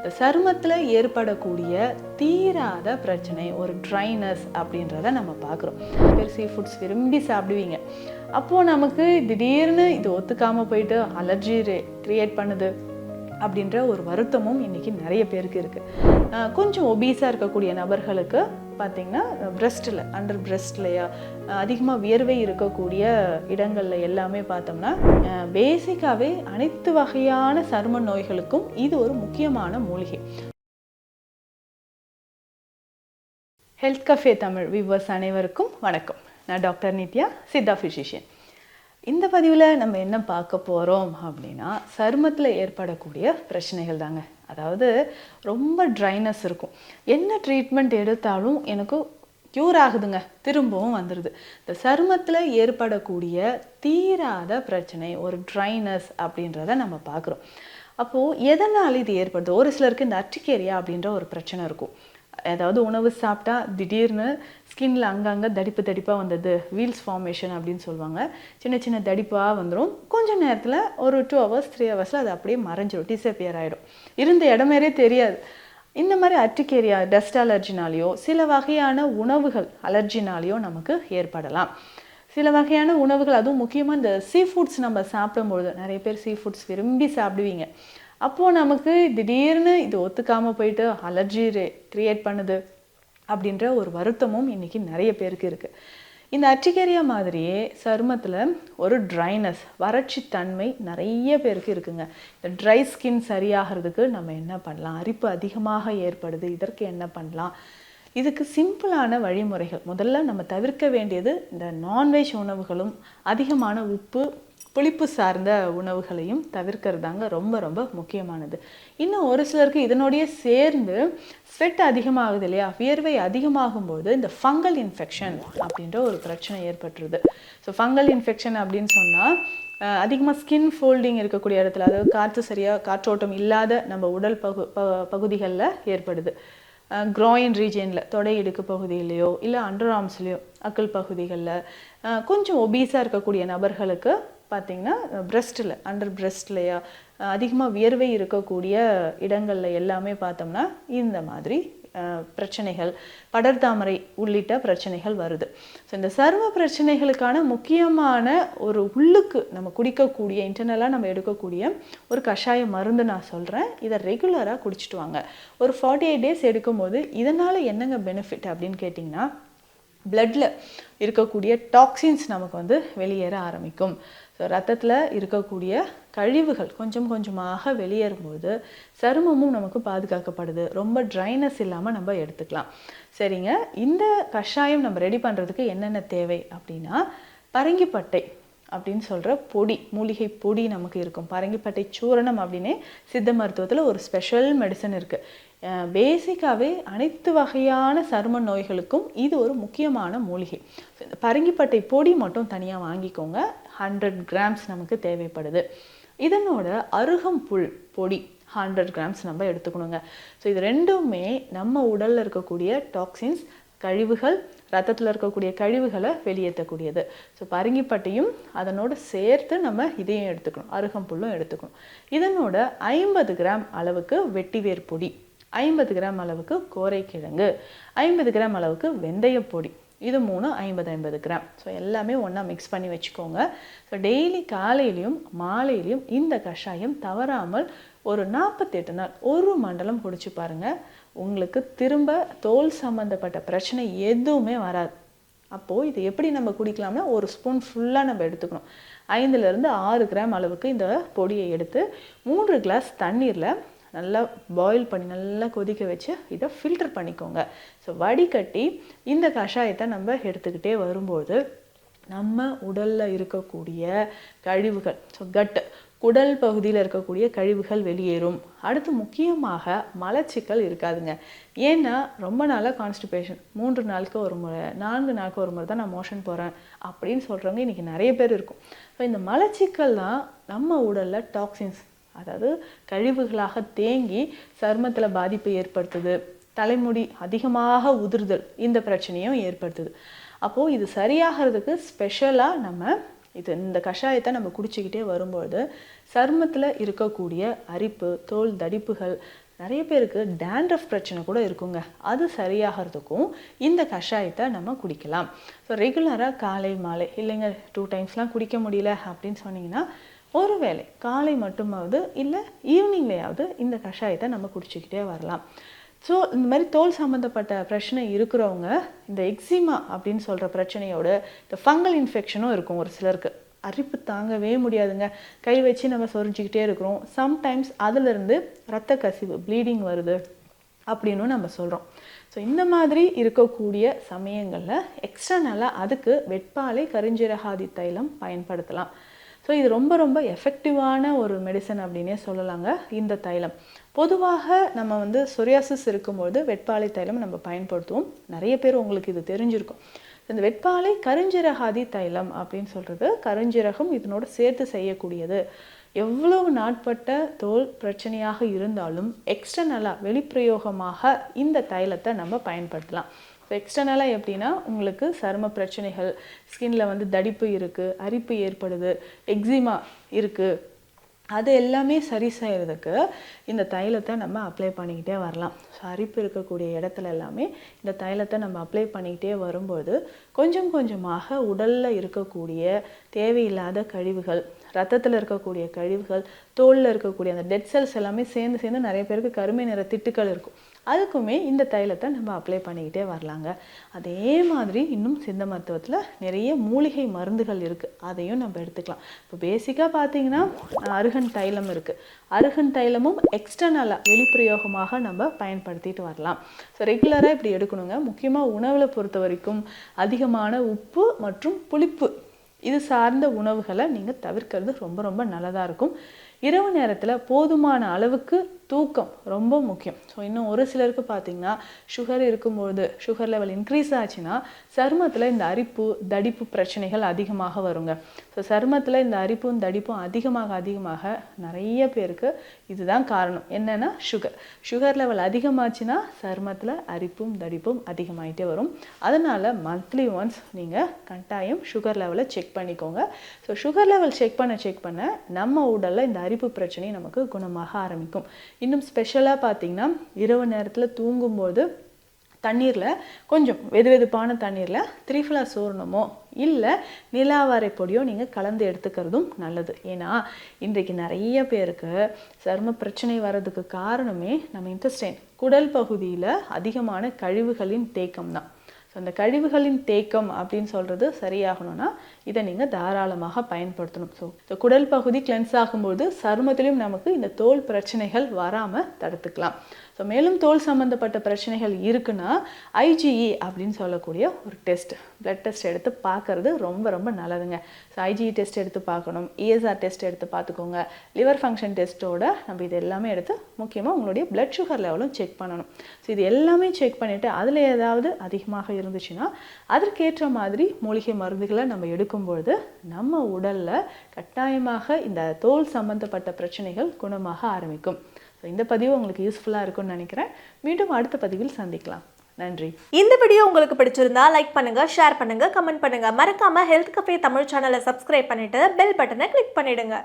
இந்த சருமத்தில் ஏற்படக்கூடிய தீராத பிரச்சனை ஒரு ட்ரைனஸ் அப்படின்றத நம்ம பார்க்குறோம். பேர் சீ ஃபுட்ஸ் விரும்பி சாப்பிடுவீங்க. அப்போது நமக்கு திடீர்னு இது ஒத்துக்காமல் போயிட்டு அலர்ஜி க்ரியேட் பண்ணுது அப்படின்ற ஒரு வருத்தமும் இன்றைக்கி நிறைய பேருக்கு இருக்குது. கொஞ்சம் ஒபீஸாக இருக்கக்கூடிய நபர்களுக்கு பார்த்திங்கன்னா பிரெஸ்ட்டில் அண்டர் பிரெஸ்ட்லையா அதிகமாக வியர்வை இருக்கக்கூடிய இடங்களில் எல்லாமே பார்த்தோம்னா பேசிக்காகவே அனைத்து வகையான சரும நோய்களுக்கும் இது ஒரு முக்கியமான மூலிகை. ஹெல்த் கஃபே தமிழ் வியூவர்ஸ் அனைவருக்கும் வணக்கம். நான் டாக்டர் நித்யா, சித்தா ஃபிசிஷியன். இந்த பதிவில் நம்ம என்ன பார்க்க போகிறோம் அப்படின்னா, சருமத்தில் ஏற்படக்கூடிய பிரச்சனைகள் தாங்க. அதாவது ரொம்ப ட்ரைனஸ் இருக்கும், என்ன ட்ரீட்மெண்ட் எடுத்தாலும் எனக்கு க்யூர் ஆகுதுங்க, திரும்பவும் வந்துடுது. இந்த சருமத்தில் ஏற்படக்கூடிய தீராத பிரச்சனை ஒரு ட்ரைனஸ் அப்படின்றத நம்ம பார்க்குறோம். அப்போது எதனால் இது ஏற்படுது? ஒரு சிலருக்கு இந்த அர்டிகேரியா அப்படின்ற ஒரு பிரச்சனை இருக்கும். ஏதாவது உணவு சாப்பிட்டா திடீர்னு ஸ்கின்ல அங்கங்கே தடிப்பாக வந்தது, வீல்ஸ் ஃபார்மேஷன் அப்படின்னு சொல்லுவாங்க. சின்ன சின்ன தடிப்பாக வந்துடும். கொஞ்சம் நேரத்தில் ஒரு 2 hours 3 hours அது அப்படியே மறைஞ்சிடும், டிஸப்பியர் ஆகிடும், இருந்த இடமேறே தெரியாது. இந்த மாதிரி அர்டிகேரியா டஸ்ட் அலர்ஜினாலேயோ சில வகையான உணவுகள் அலர்ஜினாலேயோ நமக்கு ஏற்படலாம். சில வகையான உணவுகள், அதுவும் முக்கியமாக இந்த சீ ஃபுட்ஸ் நம்ம சாப்பிடும்பொழுது, நிறைய பேர் சீ ஃபுட்ஸ் விரும்பி சாப்பிடுவீங்க. அப்போது நமக்கு திடீர்னு இது ஒத்துக்காமல் போயிட்டு அலர்ஜி க்ரியேட் பண்ணுது அப்படின்ற ஒரு வருத்தமும் இன்றைக்கி நிறைய பேருக்கு இருக்குது. இந்த அர்டிகேரியா மாதிரியே சருமத்தில் ஒரு ட்ரைனஸ் வறட்சி தன்மை நிறைய பேருக்கு இருக்குங்க. இந்த ட்ரை ஸ்கின் சரியாகிறதுக்கு நம்ம என்ன பண்ணலாம்? அரிப்பு அதிகமாக ஏற்படுது, இதற்கு என்ன பண்ணலாம்? இதுக்கு சிம்பிளான வழிமுறைகள். முதல்ல நம்ம தவிர்க்க வேண்டியது இந்த நான்வெஜ் உணவுகளும் அதிகமான உப்பு புளிப்பு சார்ந்த உணவுகளையும் தவிர்க்கிறதாங்க ரொம்ப ரொம்ப முக்கியமானது. இன்னும் ஒரு சிலருக்கு இதனோடைய சேர்ந்து ஸ்வெட் அதிகமாகுது இல்லையா, வியர்வை அதிகமாகும்போது இந்த ஃபங்கல் இன்ஃபெக்ஷன் அப்படின்ற ஒரு பிரச்சனை ஏற்பட்டுருது. ஸோ ஃபங்கல் இன்ஃபெக்ஷன் அப்படின்னு சொன்னால் அதிகமாக ஸ்கின் ஃபோல்டிங் இருக்கக்கூடிய இடத்துல, அதாவது காற்றோட்டம் இல்லாத நம்ம உடல் பகுதிகளில் ஏற்படுது. க்ராயின் ரீஜியனில், தொடை இடுக்கு பகுதியிலையோ இல்லை அண்டர் ஆர்ம்ஸ்லையோ, அக்கல் பகுதிகளில் கொஞ்சம் ஒபீஸாக இருக்கக்கூடிய நபர்களுக்கு பார்த்திங்கன்னா பிரெஸ்ட்டில் அண்டர் பிரெஸ்ட்லையா அதிகமாக வியர்வை இருக்கக்கூடிய இடங்களில் எல்லாமே பார்த்தோம்னா இந்த மாதிரி பிரச்சனைகள், படர்தாமரை உள்ளிட்ட பிரச்சனைகள் வருது. ஸோ இந்த சரும பிரச்சனைகளுக்கான முக்கியமான ஒரு உள்ளுக்கு நம்ம குடிக்கக்கூடிய, இன்டர்னலாக நம்ம எடுக்கக்கூடிய ஒரு கஷாய மருந்து நான் சொல்கிறேன். இதை ரெகுலராக குடிச்சிட்டு வாங்க. ஒரு 48 days எடுக்கும்போது இதனால் என்னங்க பெனிஃபிட் அப்படின்னு கேட்டிங்கன்னா, பிளட்டில் இருக்கக்கூடிய டாக்ஸின்ஸ் நமக்கு வெளியேற ஆரம்பிக்கும். ஸோ ரத்தத்தில் இருக்கக்கூடிய கழிவுகள் கொஞ்சம் கொஞ்சமாக வெளியேறும்போது சருமமும் நமக்கு பாதுகாக்கப்படுது. ரொம்ப ட்ரைனஸ் இல்லாமல் நம்ம எடுத்துக்கலாம். சரிங்க, இந்த கஷாயம் நம்ம ரெடி பண்ணுறதுக்கு என்னென்ன தேவை அப்படின்னா, பரங்கிப்பட்டை அப்படின்னு சொல்கிற பொடி, மூலிகை பொடி நமக்கு இருக்கும். பரங்கிப்பட்டை சூரணம் அப்படின்னே சித்த மருத்துவத்தில் ஒரு ஸ்பெஷல் மெடிசன் இருக்குது. பேசிக்காகவே அனைத்து வகையான சரும நோய்களுக்கும் இது ஒரு முக்கியமான மூலிகை. பரங்கிப்பட்டை பொடி மட்டும் தனியாக வாங்கிக்கோங்க. 100 grams நமக்கு தேவைப்படுது. இதனோட அருகம்புல் பொடி 100 grams நம்ம எடுத்துக்கணுங்க. ஸோ இது ரெண்டுமே நம்ம உடலில் இருக்கக்கூடிய டாக்ஸின்ஸ், கழிவுகள், ரத்தத்தில் இருக்கக்கூடிய கழிவுகளை வெளியேற்றக்கூடியது. ஸோ பரங்கிப்பட்டையும் அதனோடு சேர்த்து நம்ம இதையும் எடுத்துக்கணும், அருகம்புல்லும் எடுத்துக்கணும். இதனோட 50 gram அளவுக்கு வெட்டிவேர் பொடி, 50 gram அளவுக்கு கோரைக்கிழங்கு, 50 gram அளவுக்கு வெந்தயப்பொடி, இது 3 50 gram. ஸோ எல்லாமே ஒன்றா மிக்ஸ் பண்ணி வச்சுக்கோங்க. ஸோ டெய்லி காலையிலையும் மாலையிலையும் இந்த கஷாயம் தவறாமல் ஒரு 48 நாள் ஒரு மண்டலம் குடிச்சு பாருங்கள். உங்களுக்கு திரும்ப தோல் சம்மந்தப்பட்ட பிரச்சனை எதுவுமே வராது. அப்போது இது எப்படி நம்ம குடிக்கலாம்னா, ஒரு ஸ்பூன் ஃபுல்லாக நம்ம எடுத்துக்கணும். 5 to 6 gram அளவுக்கு இந்த பொடியை எடுத்து 3 glass தண்ணீரில் நல்லா பாயில் பண்ணி நல்லா கொதிக்க வச்சு இதை ஃபில்டர் பண்ணிக்கோங்க. ஸோ வடிகட்டி இந்த கஷாயத்தை நம்ம எடுத்துக்கிட்டே வரும்போது நம்ம உடலில் இருக்கக்கூடிய கழிவுகள், ஸோ கட்டு குடல் பகுதியில் இருக்கக்கூடிய கழிவுகள் வெளியேறும். அடுத்து முக்கியமாக மலச்சிக்கல் இருக்காதுங்க. ஏன்னா ரொம்ப நாளாக கான்ஸ்டிபேஷன், 3 நாளுக்கு ஒரு முறை 4 நாளுக்கு ஒரு முறை தான் நான் மோஷன் போகிறேன் அப்படின்னு சொல்கிறவங்க இன்றைக்கி நிறைய பேர் இருக்கும். ஸோ இந்த மலச்சிக்கல் தான் நம்ம உடலில் டாக்ஸின்ஸ், அதாவது கழிவுகளாக தேங்கி சருமத்தில் பாதிப்பை ஏற்படுத்துது. தலைமுடி அதிகமாக உதிர்தல், இந்த பிரச்சனையும் ஏற்படுத்துது. அப்போது இது சரியாகிறதுக்கு ஸ்பெஷலாக நம்ம இந்த கஷாயத்தை நம்ம குடிச்சிக்கிட்டே வரும்போது சருமத்தில் இருக்கக்கூடிய அரிப்பு, தோல் தடிப்புகள், நிறைய பேருக்கு டேண்ட்ரஃப் பிரச்சனை கூட இருக்குங்க. அது சரியாகிறதுக்கும் இந்த கஷாயத்தை நம்ம குடிக்கலாம். ஸோ ரெகுலராக காலை மாலை இல்லைங்க 2 டைம்ஸ்லாம் குடிக்க முடியல அப்படின்னு சொன்னீங்கன்னா, ஒரு வேளை காலை மட்டுமாவது இல்லை ஈவினிங்லேயாவது இந்த கஷாயத்தை நம்ம குடிச்சிக்கிட்டே வரலாம். ஸோ இந்த மாதிரி தோல் சம்மந்தப்பட்ட பிரச்சனை இருக்கிறவங்க இந்த எக்ஸிமா அப்படின்னு சொல்கிற பிரச்சனையோட இந்த ஃபங்கல் இன்ஃபெக்ஷனும் இருக்கும். ஒரு சிலருக்கு அரிப்பு தாங்கவே முடியாதுங்க. கை வச்சு நம்ம சொரிஞ்சிக்கிட்டே இருக்கிறோம். சம்டைம்ஸ் அதிலிருந்து இரத்த கசிவு ப்ளீடிங் வருது அப்படின்னு நம்ம சொல்கிறோம். ஸோ இந்த மாதிரி இருக்கக்கூடிய சமயங்களில் எக்ஸ்டர்னலாக அதுக்கு வெட்பாலை கருஞ்சீரகாதி தைலம் பயன்படுத்தலாம். ஸோ இது ரொம்ப ரொம்ப எஃபெக்டிவான ஒரு மெடிசன் அப்படின்னே சொல்லலாங்க. இந்த தைலம் பொதுவாக நம்ம சொரியாசிஸ் இருக்கும்போது வெட்பாலை தைலம் நம்ம பயன்படுத்துவோம். நிறைய பேர் உங்களுக்கு இது தெரிஞ்சிருக்கும். இந்த வெட்பாலை கருஞ்சீரகாதி தைலம் அப்படின்னு சொல்கிறது கருஞ்சீரகம் இதனோட சேர்த்து செய்யக்கூடியது. எவ்வளவு நாட்பட்ட தோல் பிரச்சனையாக இருந்தாலும் எக்ஸ்டர்னலாக வெளிப்பிரயோகமாக இந்த தைலத்தை நம்ம பயன்படுத்தலாம். ஸோ எக்ஸ்டர்னலாக எப்படின்னா, உங்களுக்கு சரும பிரச்சனைகள், ஸ்கின்ல தடிப்பு இருக்குது, அரிப்பு ஏற்படுது, எக்ஸிமா இருக்குது, அது எல்லாமே சரி செய்கிறதுக்கு இந்த தைலத்தை நம்ம அப்ளை பண்ணிக்கிட்டே வரலாம். ஸோ அரிப்பு இருக்கக்கூடிய இடத்துல எல்லாமே இந்த தைலத்தை நம்ம அப்ளை பண்ணிக்கிட்டே வரும்போது கொஞ்சம் கொஞ்சமாக உடலில் இருக்கக்கூடிய தேவையில்லாத கழிவுகள், ரத்தத்தில் இருக்கக்கூடிய கழிவுகள், தோலில் இருக்கக்கூடிய அந்த டெட் செல்ஸ் எல்லாமே சேர்ந்து சேர்ந்து நிறைய பேருக்கு கருமை நிற திட்டுக்கள் இருக்கும். அதுக்குமே இந்த தைலத்தை நம்ம அப்ளை பண்ணிக்கிட்டே வரலாங்க. அதே மாதிரி இன்னும் சித்த மருத்துவத்தில் நிறைய மூலிகை மருந்துகள் இருக்குது. அதையும் நம்ம எடுத்துக்கலாம். இப்போ பேசிக்காக பார்த்தீங்கன்னா அருகன் தைலம் இருக்குது. அருகன் தைலமும் எக்ஸ்டர்னலாக வெளிப்பிரயோகமாக நம்ம பயன்படுத்திட்டு வரலாம். ஸோ ரெகுலராக இப்படி எடுக்கணுங்க. முக்கியமாக உணவில் பொறுத்த வரைக்கும் அதிகமான உப்பு மற்றும் புளிப்பு இது சார்ந்த உணவுகளை நீங்கள் தவிர்க்கிறது ரொம்ப ரொம்ப நல்லதாக இருக்கும். இரவு நேரத்தில் போதுமான அளவுக்கு தூக்கம் ரொம்ப முக்கியம். ஸோ இன்னும் ஒரு சிலருக்கு பார்த்தீங்கன்னா சுகர் இருக்கும்பொழுது சுகர் லெவல் இன்க்ரீஸ் ஆச்சுன்னா சருமத்தில் இந்த அரிப்பு தடிப்பு பிரச்சனைகள் அதிகமாக வருங்க. ஸோ சருமத்தில் இந்த அரிப்பும் தடிப்பும் அதிகமாக நிறைய பேருக்கு இதுதான் காரணம். என்னென்னா சுகர் லெவல் அதிகமாச்சுன்னா சருமத்தில் அரிப்பும் தடிப்பும் அதிகமாகிட்டே வரும். அதனால் மந்த்லி ஒன்ஸ் நீங்கள் கட்டாயம் சுகர் லெவலை செக் பண்ணிக்கோங்க. ஸோ சுகர் லெவல் செக் பண்ண நம்ம உடலில் இந்த அரிப்பு பிரச்சனை நமக்கு குணமாக ஆரம்பிக்கும். இன்னும் ஸ்பெஷலாக பார்த்தீங்கன்னா இரவு நேரத்தில் தூங்கும்போது தண்ணீரில் கொஞ்சம் வெதுவெதுப்பான தண்ணீரில் திரிஃபலா சூர்ணமோ இல்லை நிலாவாரை பொடியோ நீங்கள் கலந்து எடுத்துக்கிறதும் நல்லது. ஏன்னா இன்றைக்கு நிறைய பேருக்கு சரும பிரச்சனை வர்றதுக்கு காரணமே நம்ம இன்டெஸ்டைன் குடல் பகுதியில் அதிகமான கழிவுகளின் தேக்கம் தான். ஸோ அந்த கழிவுகளின் தேக்கம் அப்படின்னு சொல்கிறது சரியாகணும்னா இதை நீங்கள் தாராளமாக பயன்படுத்தணும். ஸோ குடல் பகுதி கிளென்ஸ் ஆகும்போது சருமத்திலையும் நமக்கு இந்த தோல் பிரச்சனைகள் வராமல் தடுத்துக்கலாம். ஸோ மேலும் தோல் சம்மந்தப்பட்ட பிரச்சனைகள் இருக்குன்னா ஐஜிஇ அப்படின்னு சொல்லக்கூடிய ஒரு டெஸ்ட், பிளட் டெஸ்ட் எடுத்து பார்க்கறது ரொம்ப ரொம்ப நல்லதுங்க. ஸோ ஐஜிஇ டெஸ்ட் எடுத்து பார்க்கணும், இஎஸ்ஆர் டெஸ்ட் எடுத்து பார்த்துக்கோங்க, லிவர் ஃபங்க்ஷன் டெஸ்ட்டோட நம்ம இது எல்லாமே எடுத்து முக்கியமாக உங்களுடைய பிளட் சுகர் லெவலும் செக் பண்ணணும். ஸோ இது எல்லாமே செக் பண்ணிவிட்டு அதில் ஏதாவது அதிகமாக இருந்துச்சுன்னா அதற்கேற்ற மாதிரி மூலிகை மருந்துகளை நம்ம எடுக்கும்பொழுது நம்ம உடலில் கட்டாயமாக இந்த தோல் சம்பந்தப்பட்ட பிரச்சனைகள் குணமாக ஆரம்பிக்கும். ஸோ இந்த பதிவு உங்களுக்கு யூஸ்ஃபுல்லாக இருக்கும்னு நினைக்கிறேன். மீண்டும் அடுத்த பதிவில் சந்திக்கலாம். நன்றி. இந்த வீடியோ உங்களுக்கு பிடிச்சிருந்தா லைக் பண்ணுங்க, ஷேர் பண்ணுங்க, கமெண்ட் பண்ணுங்க. மறக்காம ஹெல்த் கஃபே தமிழ் சேனலை சப்ஸ்கிரைப் பண்ணிட்டு பெல் பட்டனை கிளிக் பண்ணிடுங்க.